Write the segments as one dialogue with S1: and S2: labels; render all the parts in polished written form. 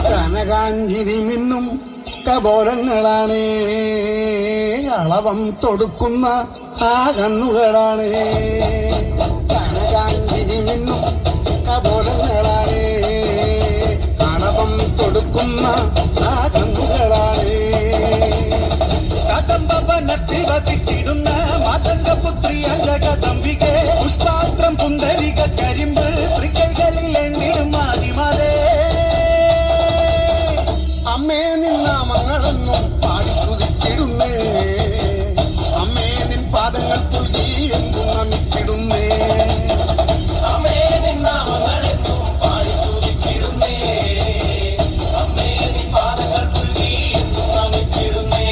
S1: കനകാഞ്ചിരിമിന്നും കപോലങ്ങളാണ്, അളവം തൊടുക്കുന്ന ആ കണ്ണുകളാണ്. കനകാഞ്ചിരിമിന്നും കപോലങ്ങളാണ്, അളവം തൊടുക്കുന്ന ആ കണ്ണുകളാണ്. കദംബവനത്തിൽ വസിച്ചിടുന്ന മാതംഗപുത്രിയല്ല കദംബികെ, പുഷ്പാത്രം പുണ്ടരിക കരിമ്പ് തൃക്കൈകളിൽ എണ്ണിടും ആദിമാതേ. അമ്മേ നിന്നാമങ്ങളെന്നും പാടി സ്തുതിച്ചിടുന്നേ, അമ്മേ നിൻ പാദങ്ങൾ പുൽകി എന്നും നമിച്ചിടുന്നേ. അമ്മേ നിന്നാമങ്ങളെന്നും പാടി സ്തുതിച്ചിടുന്നേ, അമ്മേ നിൻ പാദങ്ങൾ പുൽകി എന്നും നമിച്ചിടുന്നേ.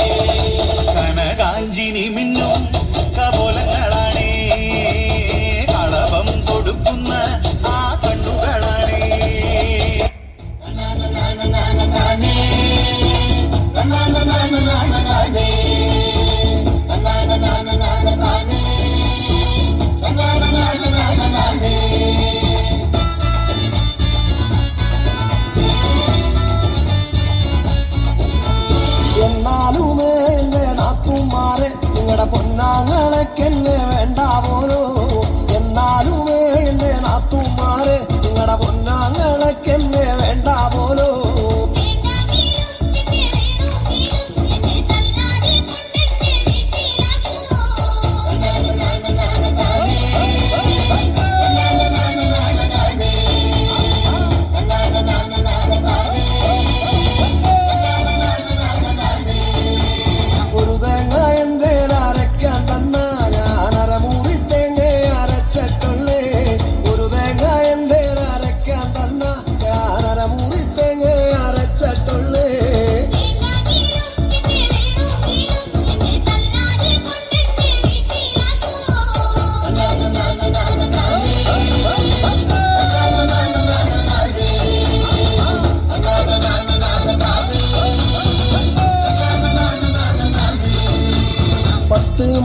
S1: കനകാഞ്ചിനി മിന്നും കപോലങ്ങളാണ്, കളഭം കൊടുക്കുന്ന ആ കണ്ണുകളാണ്. എന്നാലുമേ എന്റെ നാത്തുമാരെ നിങ്ങളുടെ പൊന്നാങ്ങളൊക്കെന്നെ വേണ്ട പോലോ. എന്നാലുമേ എന്റെ നാത്തുമാരെ നിങ്ങളുടെ പൊന്നാങ്ങളൊക്കെന്നെ വേണ്ട പോലോ.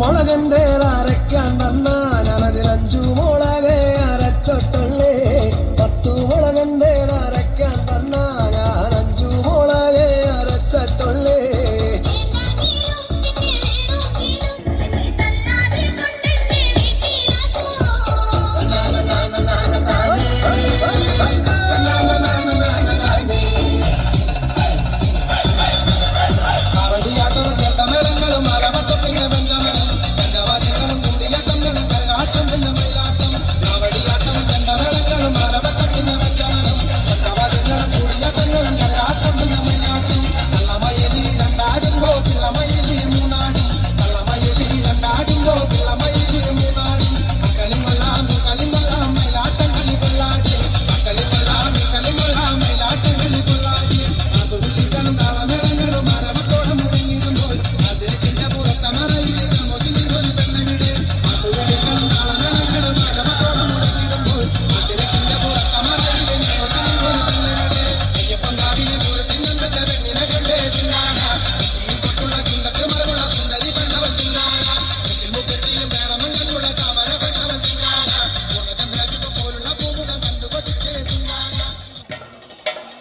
S1: മുളകന്റെ അരയ്ക്കാൻ തന്ന ഞാനതിൽ 5 മോള